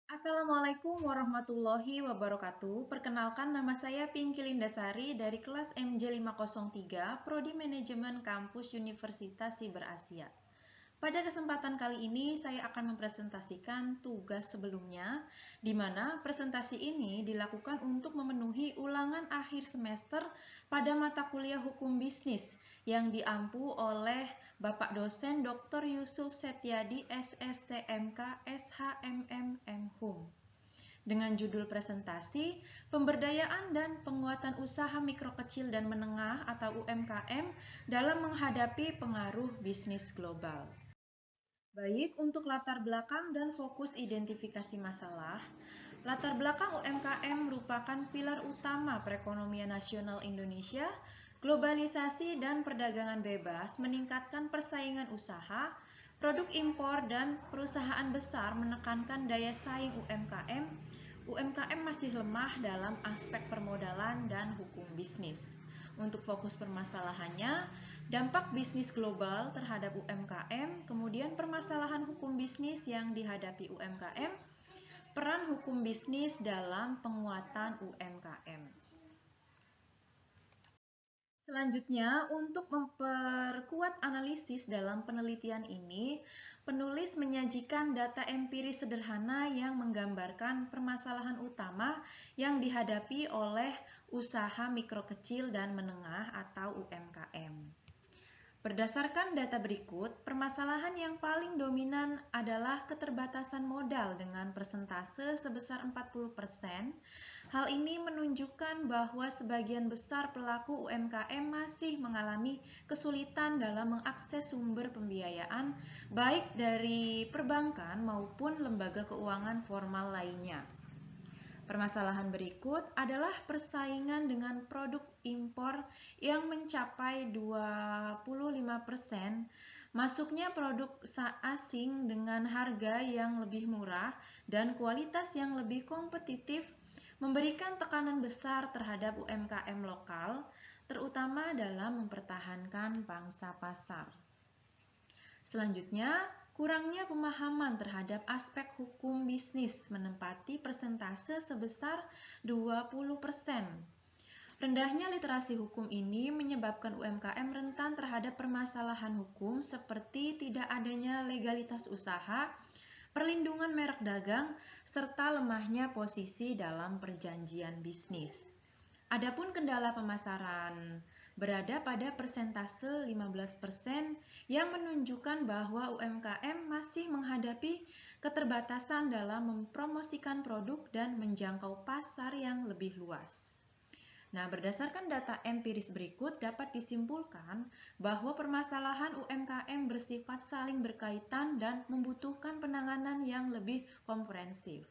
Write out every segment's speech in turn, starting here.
Assalamualaikum warahmatullahi wabarakatuh. Perkenalkan, nama saya Pinky Lindasari dari kelas MJ503, Prodi Manajemen Kampus Universitas Siber Asia. Pada kesempatan kali ini saya akan mempresentasikan tugas sebelumnya, di mana presentasi ini dilakukan untuk memenuhi ulangan akhir semester pada mata kuliah Hukum Bisnis yang diampu oleh Bapak dosen Dr. Yusuf Setiadi SSTMK SHMM MHUM. Dengan judul presentasi, Pemberdayaan dan Penguatan Usaha Mikro Kecil dan Menengah atau UMKM dalam menghadapi pengaruh bisnis global. Baik, untuk latar belakang dan fokus identifikasi masalah, latar belakang UMKM merupakan pilar utama perekonomian nasional Indonesia. Globalisasi dan perdagangan bebas meningkatkan persaingan usaha, produk impor dan perusahaan besar menekankan daya saing UMKM. UMKM masih lemah dalam aspek permodalan dan hukum bisnis. Untuk fokus permasalahannya, dampak bisnis global terhadap UMKM, kemudian permasalahan hukum bisnis yang dihadapi UMKM, peran hukum bisnis dalam penguatan UMKM. Selanjutnya, untuk memperkuat analisis dalam penelitian ini, penulis menyajikan data empiris sederhana yang menggambarkan permasalahan utama yang dihadapi oleh usaha mikro kecil dan menengah atau UMKM. Berdasarkan data berikut, permasalahan yang paling dominan adalah keterbatasan modal dengan persentase sebesar 40%. Hal ini menunjukkan bahwa sebagian besar pelaku UMKM masih mengalami kesulitan dalam mengakses sumber pembiayaan, baik dari perbankan maupun lembaga keuangan formal lainnya. Permasalahan berikut adalah persaingan dengan produk impor yang mencapai 25%, masuknya produk asing dengan harga yang lebih murah dan kualitas yang lebih kompetitif memberikan tekanan besar terhadap UMKM lokal, terutama dalam mempertahankan pangsa pasar. Selanjutnya, kurangnya pemahaman terhadap aspek hukum bisnis menempati persentase sebesar 20%. Rendahnya literasi hukum ini menyebabkan UMKM rentan terhadap permasalahan hukum seperti tidak adanya legalitas usaha, perlindungan merek dagang, serta lemahnya posisi dalam perjanjian bisnis. Adapun kendala pemasaran berada pada persentase 15% yang menunjukkan bahwa UMKM masih menghadapi keterbatasan dalam mempromosikan produk dan menjangkau pasar yang lebih luas. Nah, berdasarkan data empiris berikut dapat disimpulkan bahwa permasalahan UMKM bersifat saling berkaitan dan membutuhkan penanganan yang lebih komprehensif,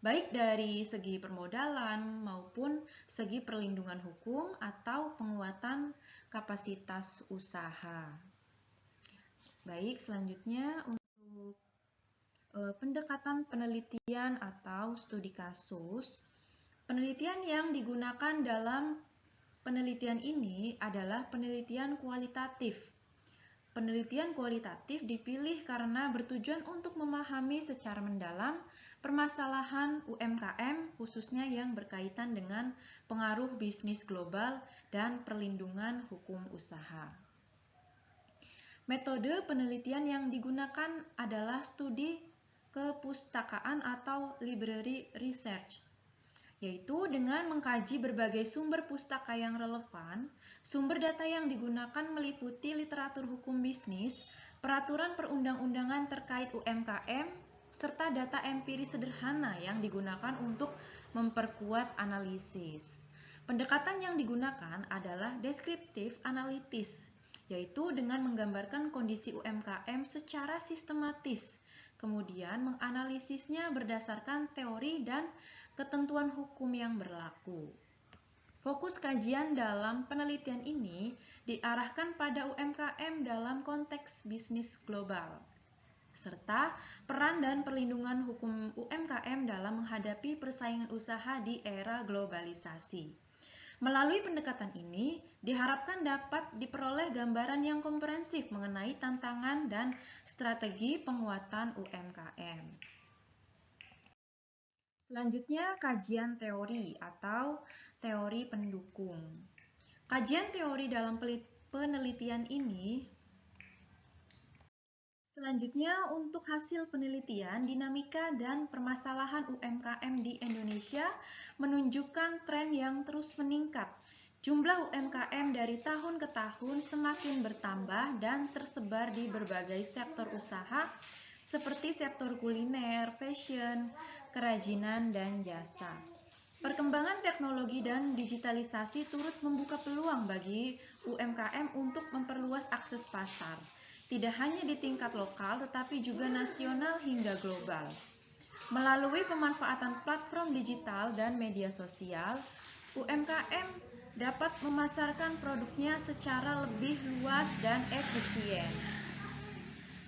baik dari segi permodalan maupun segi perlindungan hukum atau penguatan kapasitas usaha. Baik, selanjutnya untuk pendekatan penelitian atau studi kasus. Penelitian yang digunakan dalam penelitian ini adalah penelitian kualitatif. Penelitian kualitatif dipilih karena bertujuan untuk memahami secara mendalam permasalahan UMKM, khususnya yang berkaitan dengan pengaruh bisnis global dan perlindungan hukum usaha. Metode penelitian yang digunakan adalah studi kepustakaan atau library research, yaitu dengan mengkaji berbagai sumber pustaka yang relevan. Sumber data yang digunakan meliputi literatur hukum bisnis, peraturan perundang-undangan terkait UMKM, serta data empiris sederhana yang digunakan untuk memperkuat analisis. Pendekatan yang digunakan adalah deskriptif analitis, yaitu dengan menggambarkan kondisi UMKM secara sistematis, kemudian menganalisisnya berdasarkan teori dan ketentuan hukum yang berlaku. Fokus kajian dalam penelitian ini diarahkan pada UMKM dalam konteks bisnis global, serta peran dan perlindungan hukum UMKM dalam menghadapi persaingan usaha di era globalisasi. Melalui pendekatan ini, diharapkan dapat diperoleh gambaran yang komprehensif mengenai tantangan dan strategi penguatan UMKM. Selanjutnya, kajian teori atau teori pendukung. Kajian teori dalam penelitian ini selanjutnya untuk hasil penelitian, dinamika dan permasalahan UMKM di Indonesia menunjukkan tren yang terus meningkat. Jumlah UMKM dari tahun ke tahun semakin bertambah dan tersebar di berbagai sektor usaha seperti sektor kuliner, fashion, kerajinan, dan jasa. Perkembangan teknologi dan digitalisasi turut membuka peluang bagi UMKM untuk memperluas akses pasar, tidak hanya di tingkat lokal tetapi juga nasional hingga global. Melalui pemanfaatan platform digital dan media sosial, UMKM dapat memasarkan produknya secara lebih luas dan efisien.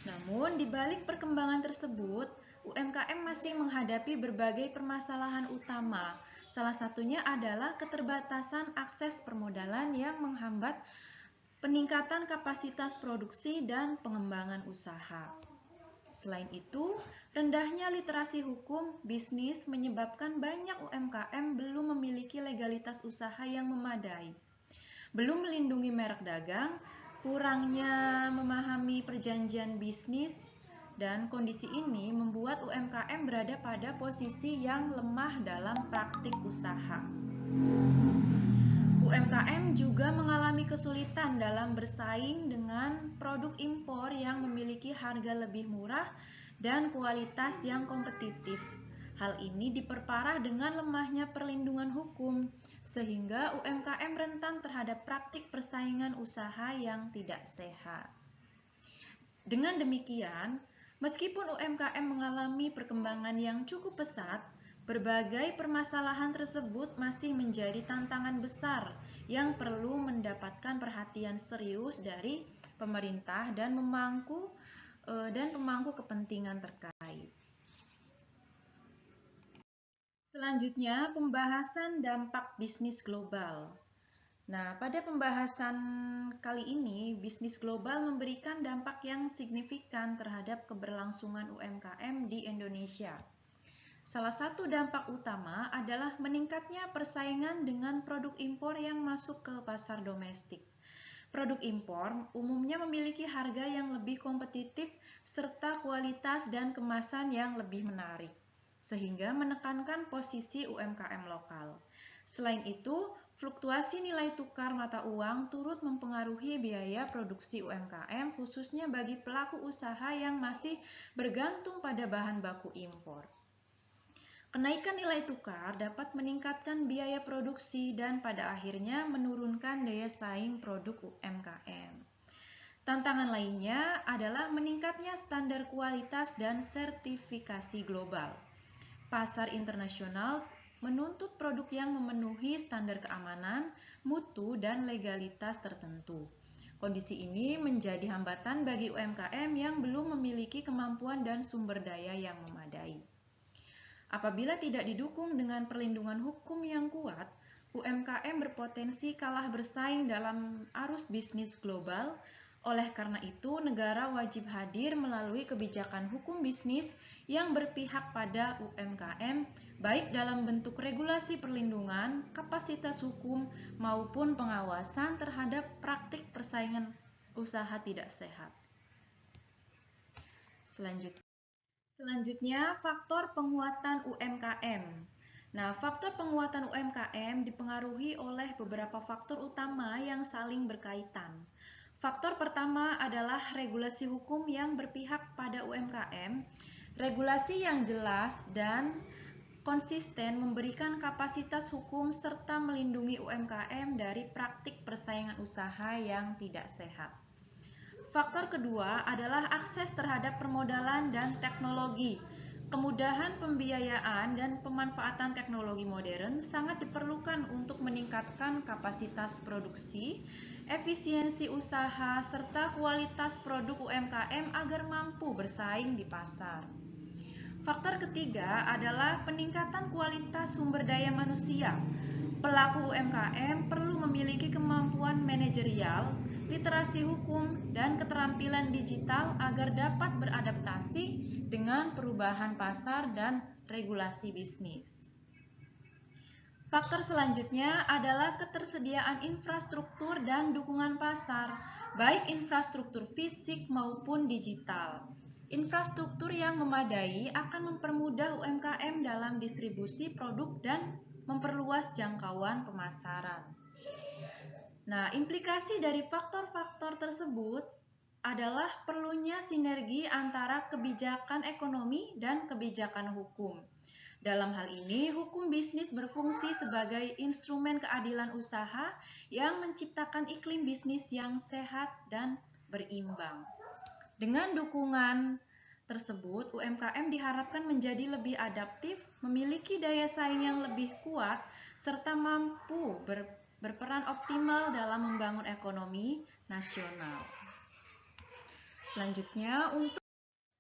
Namun, di balik perkembangan tersebut, UMKM masih menghadapi berbagai permasalahan utama. Salah satunya adalah keterbatasan akses permodalan yang menghambat peningkatan kapasitas produksi dan pengembangan usaha. Selain itu, rendahnya literasi hukum bisnis menyebabkan banyak UMKM belum memiliki legalitas usaha yang memadai, belum melindungi merek dagang, kurangnya memahami perjanjian bisnis, dan kondisi ini membuat UMKM berada pada posisi yang lemah dalam praktik usaha. UMKM juga mengalami kesulitan dalam bersaing dengan produk impor yang memiliki harga lebih murah dan kualitas yang kompetitif. Hal ini diperparah dengan lemahnya perlindungan hukum, sehingga UMKM rentan terhadap praktik persaingan usaha yang tidak sehat. Dengan demikian, meskipun UMKM mengalami perkembangan yang cukup pesat, berbagai permasalahan tersebut masih menjadi tantangan besar yang perlu mendapatkan perhatian serius dari pemerintah dan pemangku kepentingan terkait. Selanjutnya, pembahasan dampak bisnis global. Nah, pada pembahasan kali ini, bisnis global memberikan dampak yang signifikan terhadap keberlangsungan UMKM di Indonesia. Salah satu dampak utama adalah meningkatnya persaingan dengan produk impor yang masuk ke pasar domestik. Produk impor umumnya memiliki harga yang lebih kompetitif serta kualitas dan kemasan yang lebih menarik, sehingga menekankan posisi UMKM lokal. Selain itu, fluktuasi nilai tukar mata uang turut mempengaruhi biaya produksi UMKM, khususnya bagi pelaku usaha yang masih bergantung pada bahan baku impor. Kenaikan nilai tukar dapat meningkatkan biaya produksi dan pada akhirnya menurunkan daya saing produk UMKM. Tantangan lainnya adalah meningkatnya standar kualitas dan sertifikasi global. Pasar internasional menuntut produk yang memenuhi standar keamanan, mutu, dan legalitas tertentu. Kondisi ini menjadi hambatan bagi UMKM yang belum memiliki kemampuan dan sumber daya yang memadai. Apabila tidak didukung dengan perlindungan hukum yang kuat, UMKM berpotensi kalah bersaing dalam arus bisnis global. Oleh karena itu, negara wajib hadir melalui kebijakan hukum bisnis yang berpihak pada UMKM, baik dalam bentuk regulasi perlindungan, kapasitas hukum, maupun pengawasan terhadap praktik persaingan usaha tidak sehat. Selanjutnya, faktor penguatan UMKM. Nah, faktor penguatan UMKM dipengaruhi oleh beberapa faktor utama yang saling berkaitan. Faktor pertama adalah regulasi hukum yang berpihak pada UMKM. Regulasi yang jelas dan konsisten memberikan kapasitas hukum serta melindungi UMKM dari praktik persaingan usaha yang tidak sehat. Faktor kedua adalah akses terhadap permodalan dan teknologi. Kemudahan pembiayaan dan pemanfaatan teknologi modern sangat diperlukan untuk meningkatkan kapasitas produksi, efisiensi usaha, serta kualitas produk UMKM agar mampu bersaing di pasar. Faktor ketiga adalah peningkatan kualitas sumber daya manusia. Pelaku UMKM perlu memiliki kemampuan manajerial, literasi hukum, dan keterampilan digital agar dapat beradaptasi dengan perubahan pasar dan regulasi bisnis. Faktor selanjutnya adalah ketersediaan infrastruktur dan dukungan pasar, baik infrastruktur fisik maupun digital. Infrastruktur yang memadai akan mempermudah UMKM dalam distribusi produk dan memperluas jangkauan pemasaran. Nah, implikasi dari faktor-faktor tersebut adalah perlunya sinergi antara kebijakan ekonomi dan kebijakan hukum. Dalam hal ini, hukum bisnis berfungsi sebagai instrumen keadilan usaha yang menciptakan iklim bisnis yang sehat dan berimbang. Dengan dukungan tersebut, UMKM diharapkan menjadi lebih adaptif, memiliki daya saing yang lebih kuat, serta mampu berperan optimal dalam membangun ekonomi nasional.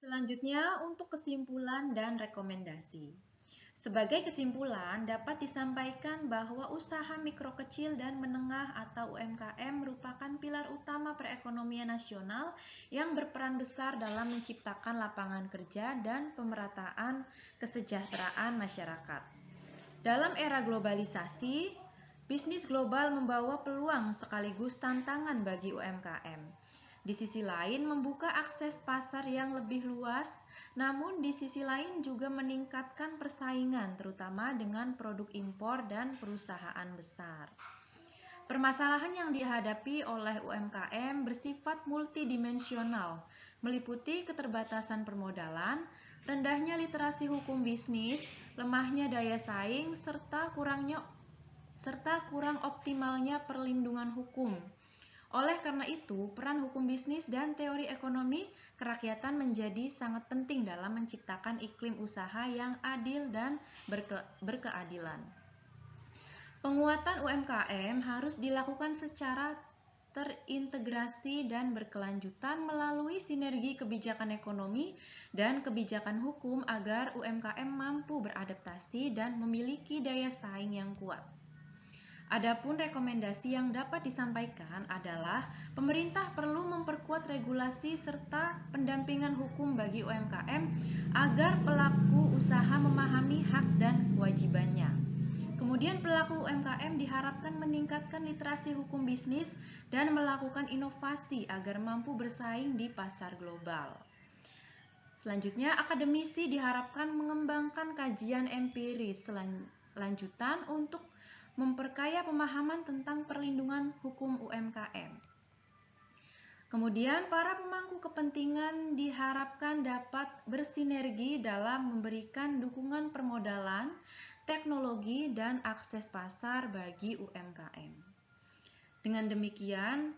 Selanjutnya untuk kesimpulan dan rekomendasi. Sebagai kesimpulan, dapat disampaikan bahwa usaha mikro kecil dan menengah atau UMKM merupakan pilar utama perekonomian nasional yang berperan besar dalam menciptakan lapangan kerja dan pemerataan kesejahteraan masyarakat. Dalam era globalisasi, bisnis global membawa peluang sekaligus tantangan bagi UMKM. Di sisi lain, membuka akses pasar yang lebih luas, namun di sisi lain juga meningkatkan persaingan, terutama dengan produk impor dan perusahaan besar. Permasalahan yang dihadapi oleh UMKM bersifat multidimensional, meliputi keterbatasan permodalan, rendahnya literasi hukum bisnis, lemahnya daya saing, serta kurang optimalnya perlindungan hukum. Oleh karena itu, peran hukum bisnis dan teori ekonomi kerakyatan menjadi sangat penting dalam menciptakan iklim usaha yang adil dan berkeadilan. Penguatan UMKM harus dilakukan secara terintegrasi dan berkelanjutan melalui sinergi kebijakan ekonomi dan kebijakan hukum agar UMKM mampu beradaptasi dan memiliki daya saing yang kuat. Adapun rekomendasi yang dapat disampaikan adalah pemerintah perlu memperkuat regulasi serta pendampingan hukum bagi UMKM agar pelaku usaha memahami hak dan kewajibannya. Kemudian pelaku UMKM diharapkan meningkatkan literasi hukum bisnis dan melakukan inovasi agar mampu bersaing di pasar global. Selanjutnya, akademisi diharapkan mengembangkan kajian empiris lanjutan untuk memperkaya pemahaman tentang perlindungan hukum UMKM. Kemudian, para pemangku kepentingan diharapkan dapat bersinergi dalam memberikan dukungan permodalan, teknologi, dan akses pasar bagi UMKM. Dengan demikian,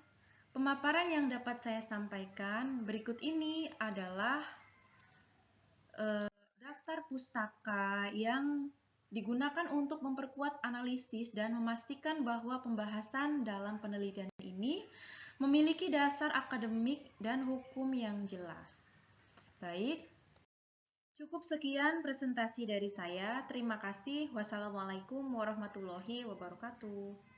pemaparan yang dapat saya sampaikan berikut ini adalah daftar pustaka yang digunakan untuk memperkuat analisis dan memastikan bahwa pembahasan dalam penelitian ini memiliki dasar akademik dan hukum yang jelas. Baik, cukup sekian presentasi dari saya. Terima kasih. Wassalamualaikum warahmatullahi wabarakatuh.